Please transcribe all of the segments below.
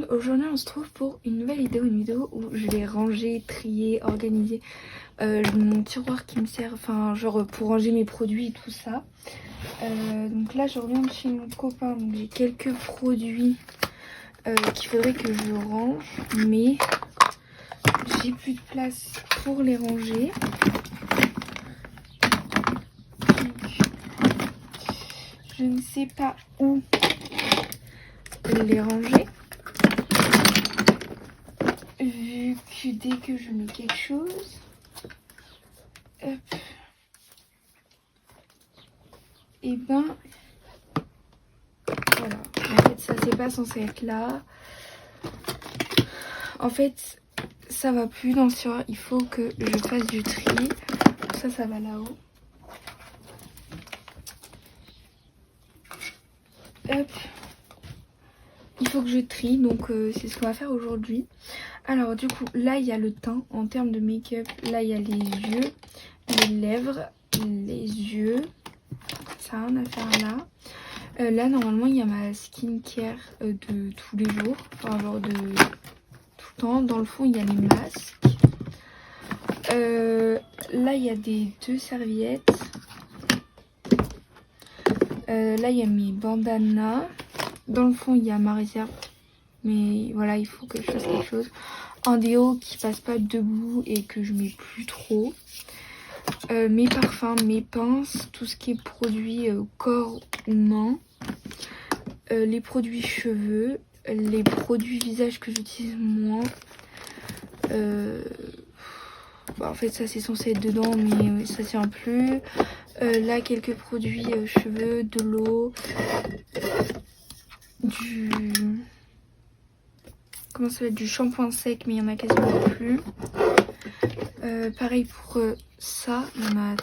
Aujourd'hui on se trouve pour une nouvelle vidéo, où je vais ranger, trier, organiser mon tiroir qui me sert, enfin genre pour ranger mes produits et tout ça. Donc là je reviens de chez mon copain, donc j'ai quelques produits qu'il faudrait que je range, mais j'ai plus de place pour les ranger. Donc, je ne sais pas où les ranger. Vu que dès que je mets quelque chose, hop, et ben voilà. En fait ça c'est pas censé être là. En fait ça va plus dans le tiroir, il faut que je fasse du tri. Ça va là-haut. Hop. Il faut que je trie, donc c'est ce qu'on va faire aujourd'hui. Alors du coup là il y a le teint en termes de make-up. Là il y a les yeux, les lèvres, les yeux. Ça n'a rien à faire là. Là normalement il y a ma skincare de tous les jours. Enfin genre de tout le temps. Dans le fond il y a les masques. Là il y a deux serviettes. Là il y a mes bandanas. Dans le fond il y a ma réserve. Mais voilà, il faut que je fasse quelque chose. Un déo qui passe pas debout et que je mets plus trop. Mes parfums, mes pinces, tout ce qui est produit corps ou main. Les produits cheveux, les produits visage que j'utilise moins. En fait ça c'est censé être dedans mais ça tient plus. Là quelques produits cheveux, de l'eau, comment ça va être du shampoing sec mais il y en a quasiment plus. Pareil pour ça, il y en a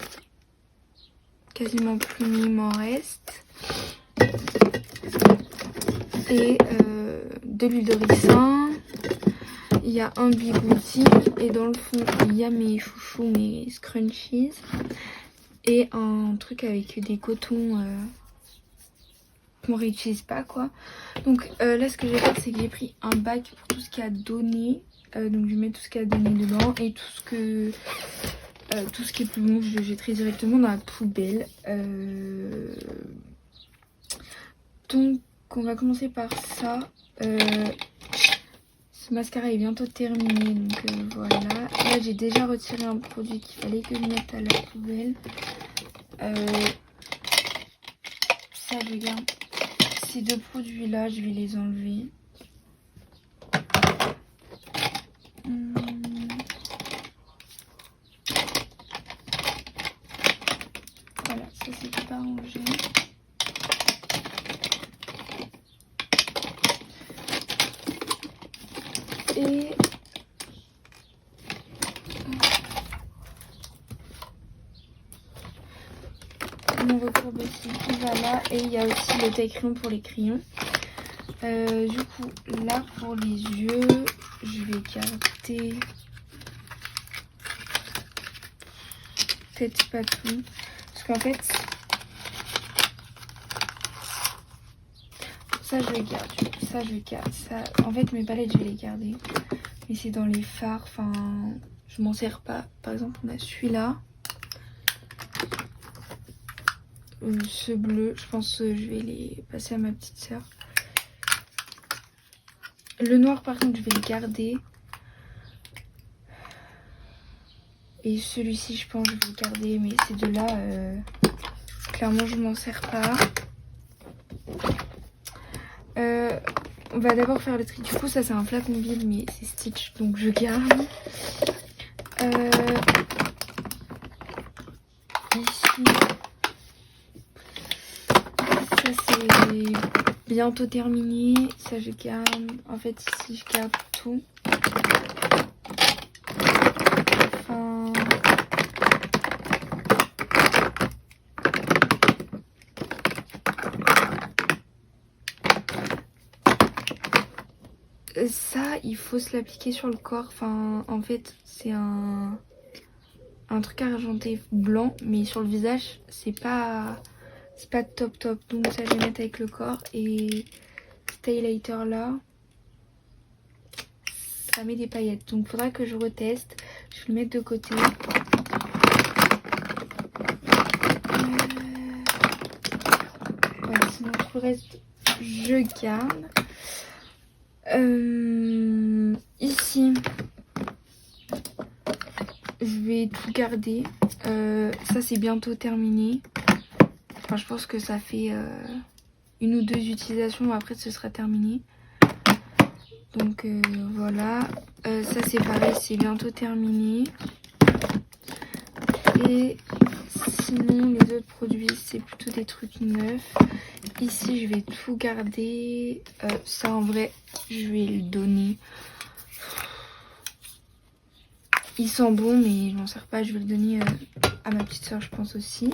quasiment plus mais il m'en reste. Et de l'huile de ricin. Il y a un bigouti et dans le fond il y a mes chouchous, mes scrunchies. Et un truc avec des cotons qu'on réutilise pas quoi. Donc là ce que je vais faire c'est que j'ai pris un bac pour tout ce qu'il y a donné. Donc je mets tout ce qu'il y a donné dedans et tout ce qui est plus bon je le jetterai directement dans la poubelle. Donc on va commencer par ça. Ce mascara est bientôt terminé donc voilà. Là j'ai déjà retiré un produit qu'il fallait que je mette à la poubelle. Ça je garde. Ces deux produits là je vais les enlever. Voilà, ça c'est pas rangé. Et mon recours aussi qui va là. Et il y a aussi le taille-crayon pour les crayons. Du coup là pour les yeux je vais garder peut-être pas tout parce qu'en fait ça je garde, ça je garde, ça en fait mes palettes je vais les garder mais c'est dans les fards, enfin je m'en sers pas. Par exemple on a celui-là, ce bleu, je pense que je vais les passer à ma petite sœur. Le noir par contre je vais le garder. Et celui-ci je pense que je vais le garder. Mais ces deux là clairement je m'en sers pas. On va d'abord faire le tri. Du coup ça c'est un flacon vide mais c'est Stitch donc je garde. Ici ça c'est bientôt terminé. Ça je garde. En fait ici je garde tout. Enfin ça il faut se l'appliquer sur le corps. Enfin en fait c'est un truc argenté blanc mais sur le visage c'est pas top. Donc ça je vais mettre avec le corps. Et cet highlighter là ça met des paillettes. Donc faudra que je reteste. Je vais le mettre de côté. Ouais, sinon tout le reste je garde. Ici je vais tout garder. Ça c'est bientôt terminé. Enfin, je pense que ça fait une ou deux utilisations, après ce sera terminé. Donc voilà. Ça c'est pareil, c'est bientôt terminé. Et sinon les autres produits c'est plutôt des trucs neufs. Ici je vais tout garder. Ça en vrai je vais le donner. Il sent bon mais je m'en sers pas, je vais le donner à ma petite soeur je pense aussi.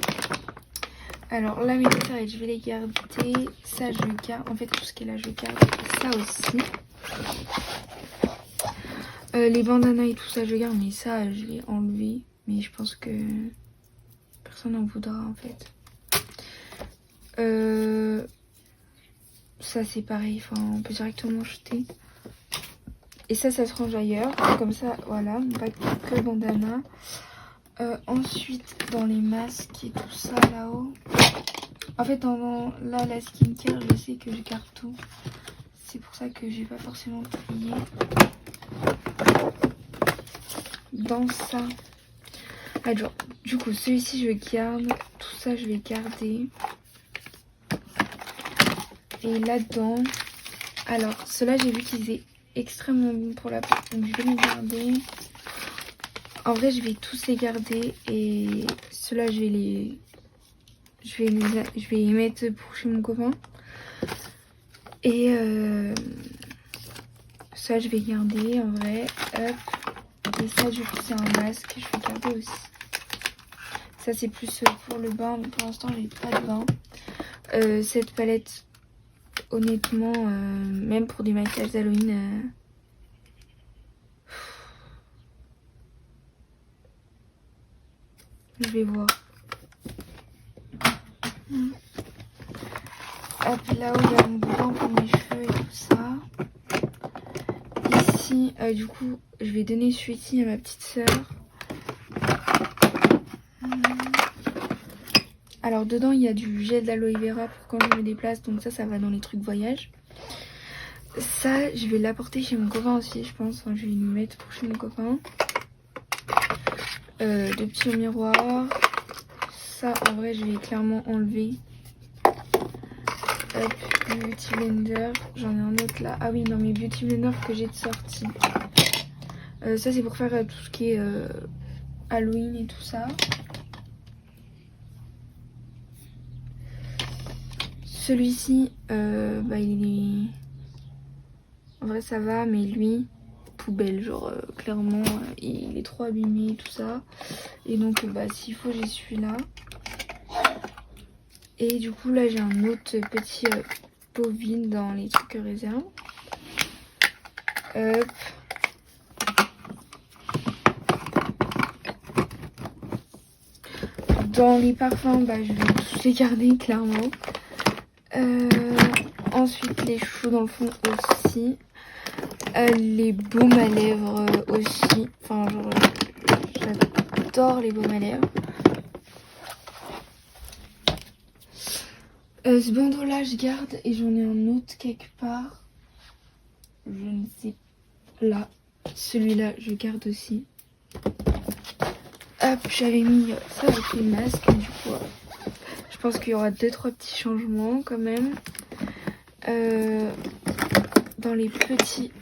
Alors là mes serviettes je vais les garder. Ça je le garde. En fait tout ce qui est là je le garde. Et ça aussi. Les bandanas et tout ça je garde, mais ça je vais enlever. Mais je pense que personne n'en voudra en fait. Ça c'est pareil, enfin on peut directement jeter. Et ça se range ailleurs. Comme ça voilà, pas que bandana. Ensuite dans les masques et tout ça là-haut. En fait là la skincare je sais que je garde tout. C'est pour ça que j'ai pas forcément trié. Dans ça. Alors, du coup, celui-ci je garde. Tout ça je vais garder. Et là-dedans, alors, ceux-là j'ai vu qu'ils étaient extrêmement bons pour la peau. Donc je vais les garder. En vrai, je vais tous les garder. Et ceux-là, je vais les mettre pour chez mon copain. Et ça, je vais garder en vrai. Hop. Et ça, du coup, c'est un masque. Je vais garder aussi. Ça, c'est plus pour le bain. Mais pour l'instant, j'ai pas de bain. Cette palette, honnêtement, même pour des maquillages d'Halloween, je vais voir. Hop, là où il y a mon bouton pour mes cheveux et tout ça. Ici, du coup, je vais donner celui-ci à ma petite sœur. Alors, dedans, il y a du gel d'aloe vera pour quand je me déplace. Donc ça va dans les trucs voyage. Ça, je vais l'apporter chez mon copain aussi, je pense. Enfin, je vais le mettre pour chez mon copain. Deux petits miroirs. Ça, en vrai, je vais clairement enlever. Hop, Beauty Blender. J'en ai un autre là. Ah oui, non, mes Beauty Blender que j'ai de sortie. Ça, c'est pour faire tout ce qui est Halloween et tout ça. Celui-ci, bah, il est... En vrai, ça va, mais lui, poubelle. Genre, clairement, il est trop abîmé et tout ça. Et donc, bah, s'il faut, j'ai celui-là. Et du coup, là, j'ai un autre petit pot vide dans les trucs réserve. Hop. Dans les parfums, bah, je vais tous les garder, clairement. Ensuite, les cheveux dans le fond aussi. Les baumes à lèvres aussi. Enfin, genre, j'adore les baumes à lèvres. Ce bandeau là je garde et j'en ai un autre quelque part. Je ne sais pas. Là, celui-là je garde aussi. Hop, j'avais mis ça avec les masques. Du coup, je pense qu'il y aura 2-3 petits changements quand même. Dans les petits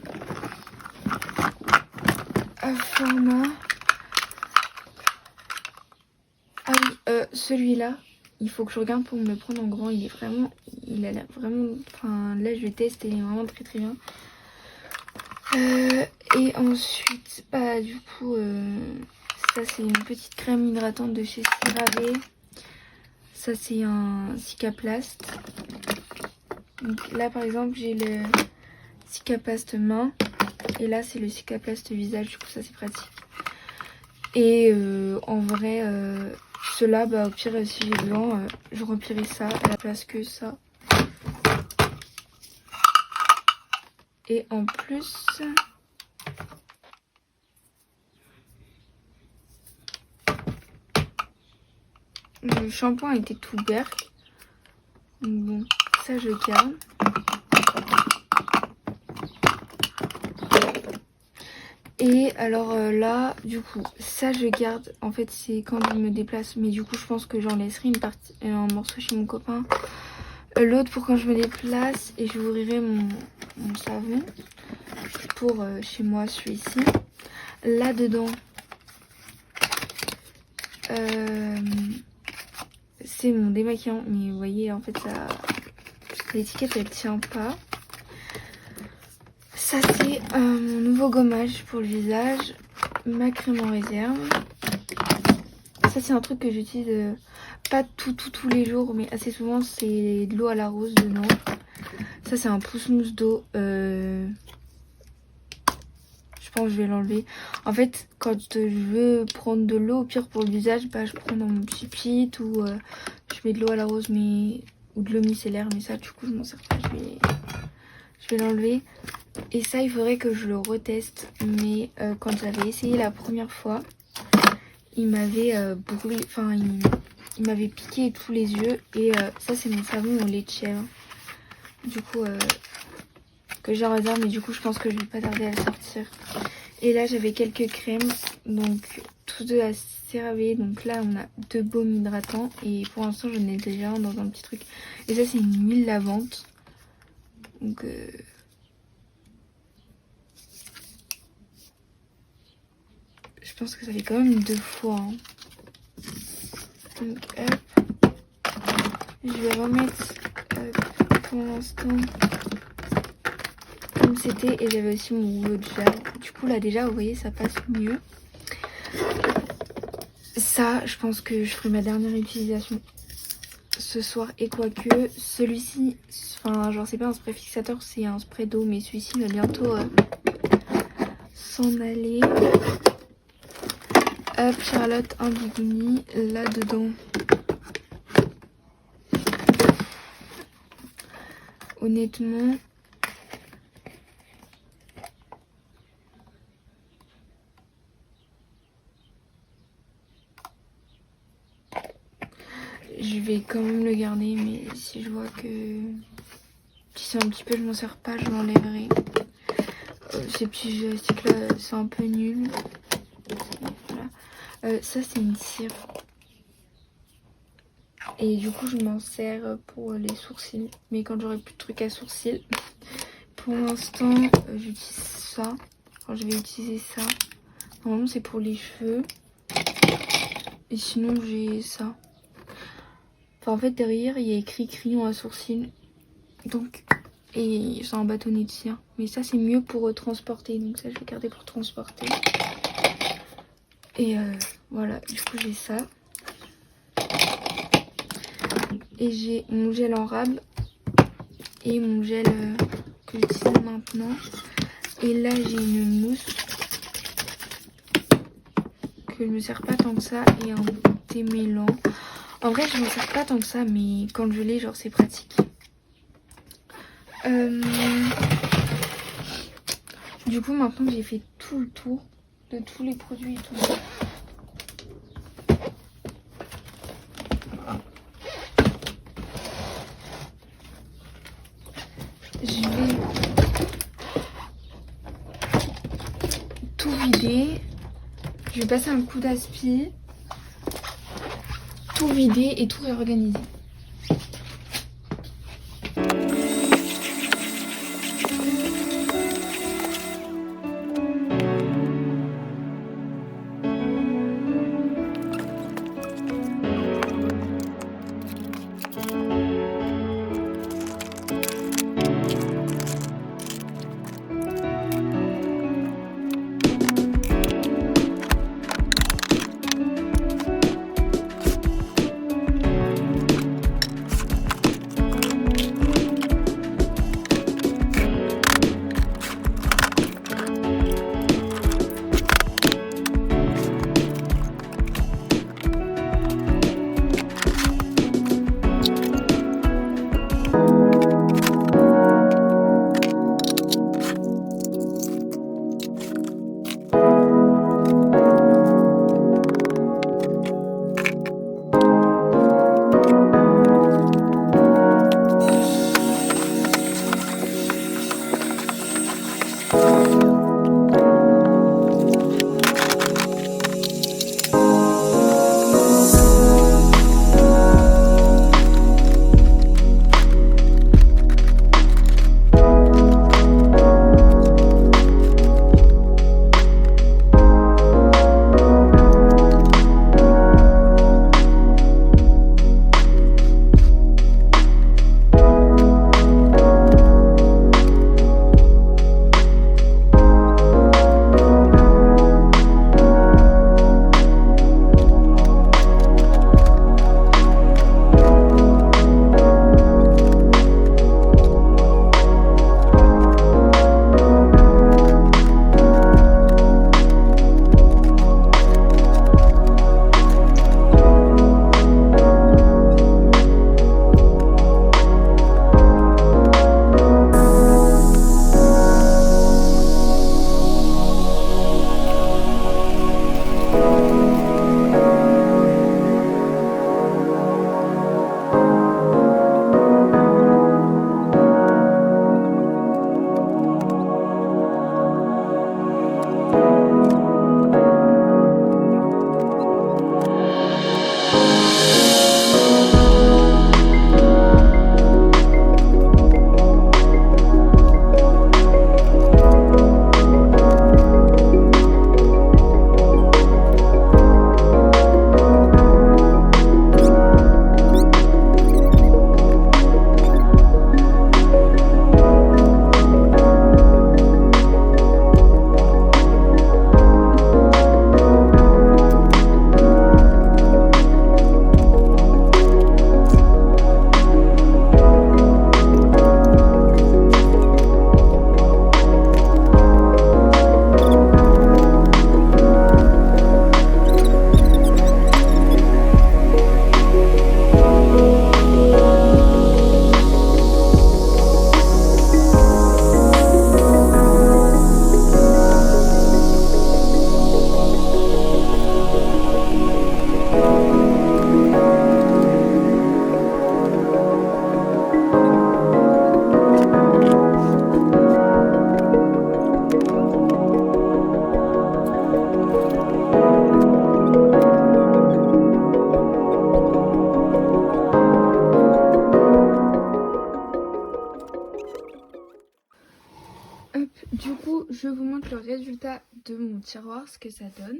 formats. Ah oui, celui-là. Il faut que je regarde pour me le prendre en grand. Il est vraiment... Il a l'air vraiment... Enfin, là, je vais tester. Il est vraiment très très bien. Et ensuite, bah, du coup... ça, c'est une petite crème hydratante de chez CeraVe. Ça, c'est un Cicaplast. Donc là, par exemple, j'ai le Cicaplast main. Et là, c'est le Cicaplast visage. Du coup, ça, c'est pratique. Et en vrai... ceux-là, bah, au pire, si j'ai besoin, je remplirai ça à la place que ça. Et en plus, Le shampoing était tout berk. Donc bon, ça je garde. Et alors là, du coup, ça je garde. En fait, c'est quand je me déplace. Mais du coup, je pense que j'en laisserai une partie, un morceau chez mon copain. L'autre pour quand je me déplace. Et j'ouvrirai mon savon pour chez moi, celui-ci. Là-dedans, c'est mon démaquillant. Mais vous voyez, en fait, ça, l'étiquette, elle tient pas. Ça, c'est mon nouveau gommage pour le visage. Ma crème en réserve. Ça, c'est un truc que j'utilise pas tous les jours, mais assez souvent. C'est de l'eau à la rose dedans. Ça, c'est un pousse-mousse d'eau. Je pense que je vais l'enlever. En fait, quand je veux prendre de l'eau, au pire pour le visage, bah, je prends dans mon pipit ou je mets de l'eau à la rose ou de l'eau micellaire. Mais ça, du coup, je m'en sers pas. Je vais l'enlever. Et ça, il faudrait que je le reteste. Mais quand j'avais essayé la première fois, il m'avait brûlé. Enfin, il m'avait piqué tous les yeux. Et ça, c'est mon savon au lait de chèvre. Du coup, que j'ai en réserve. Mais du coup, je pense que je vais pas tarder à le sortir. Et là, j'avais quelques crèmes. Donc, tous deux à CeraVe. Donc là, on a 2 baumes hydratants. Et pour l'instant, j'en ai déjà un dans un petit truc. Et ça, c'est une huile lavande. Donc... je pense que ça fait quand même 2 fois. Hein. Donc hop. Je vais remettre pour l'instant comme c'était. Et j'avais aussi mon rouleau de gel. Du coup là déjà vous voyez ça passe mieux. Ça je pense que je ferai ma dernière utilisation ce soir. Et quoique celui-ci, enfin genre c'est pas un spray fixateur, c'est un spray d'eau. Mais celui-ci va bientôt s'en aller. Hop, Charlotte, un bikini là-dedans. Honnêtement, je vais quand même le garder, mais si je vois que si c'est un petit peu je m'en sers pas, je l'enlèverai. Ces petits joysticks là, c'est un peu nul. Voilà. Ça c'est une cire. Et du coup je m'en sers pour les sourcils. Mais quand j'aurai plus de trucs à sourcils. Pour l'instant j'utilise ça. Enfin, je vais utiliser ça. Normalement c'est pour les cheveux. Et sinon j'ai ça. Enfin en fait derrière il y a écrit crayon à sourcils. Donc et c'est un bâtonnet de cire. Mais ça c'est mieux pour transporter. Donc ça je vais garder pour transporter. Et voilà, du coup j'ai ça. Et j'ai mon gel en rab. Et mon gel que j'utilise maintenant. Et là j'ai une mousse. Que je me sers pas tant que ça. Et un démêlant. En vrai je me sers pas tant que ça. Mais quand je l'ai genre c'est pratique. Du coup maintenant j'ai fait tout le tour de tous les produits et tout. Je vais tout vider. Je vais passer un coup d'aspi. Tout vider et tout réorganiser. résultat de mon tiroir, ce que ça donne.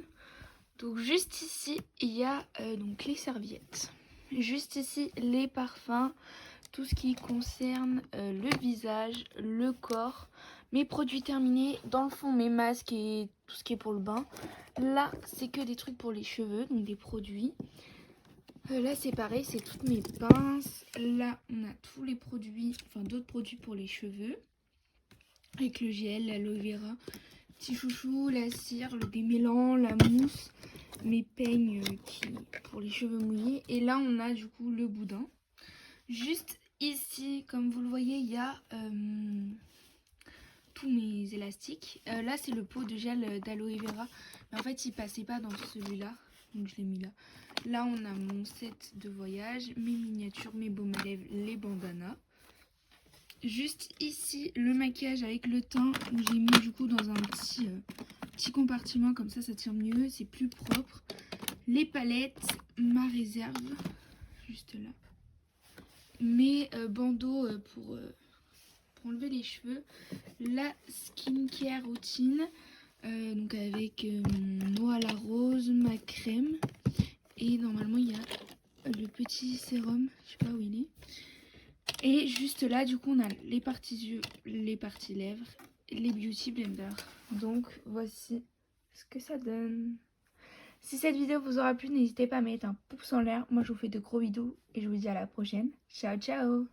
Donc juste ici, il y a donc les serviettes. Juste ici, les parfums, tout ce qui concerne le visage, le corps, mes produits terminés. Dans le fond, mes masques et tout ce qui est pour le bain. Là, c'est que des trucs pour les cheveux, donc des produits. Là, c'est pareil, c'est toutes mes pinces. Là, on a tous les produits, enfin d'autres produits pour les cheveux. Avec le gel, l'aloe vera, petit chouchou, la cire, le démêlant, la mousse, mes peignes pour les cheveux mouillés. Et là, on a du coup le boudin. Juste ici, comme vous le voyez, il y a tous mes élastiques. Là, c'est le pot de gel d'aloe vera. Mais en fait, il passait pas dans celui-là. Donc, je l'ai mis là. Là, on a mon set de voyage, mes miniatures, mes baumes à lèvres, les bandanas. Juste ici, le maquillage avec le teint. J'ai mis du coup dans un petit compartiment. Comme ça tient mieux. C'est plus propre. Les palettes, ma réserve. Juste là. Mes bandeaux pour enlever les cheveux, la skincare routine, donc avec mon eau à la rose, ma crème, et normalement il y a le petit sérum, je sais pas où il est, et juste là du coup on a les parties yeux, les parties lèvres, les beauty blenders. Donc voici ce que ça donne. Si cette vidéo vous aura plu, n'hésitez pas à mettre un pouce en l'air. Moi je vous fais de gros bisous et je vous dis à la prochaine. Ciao ciao.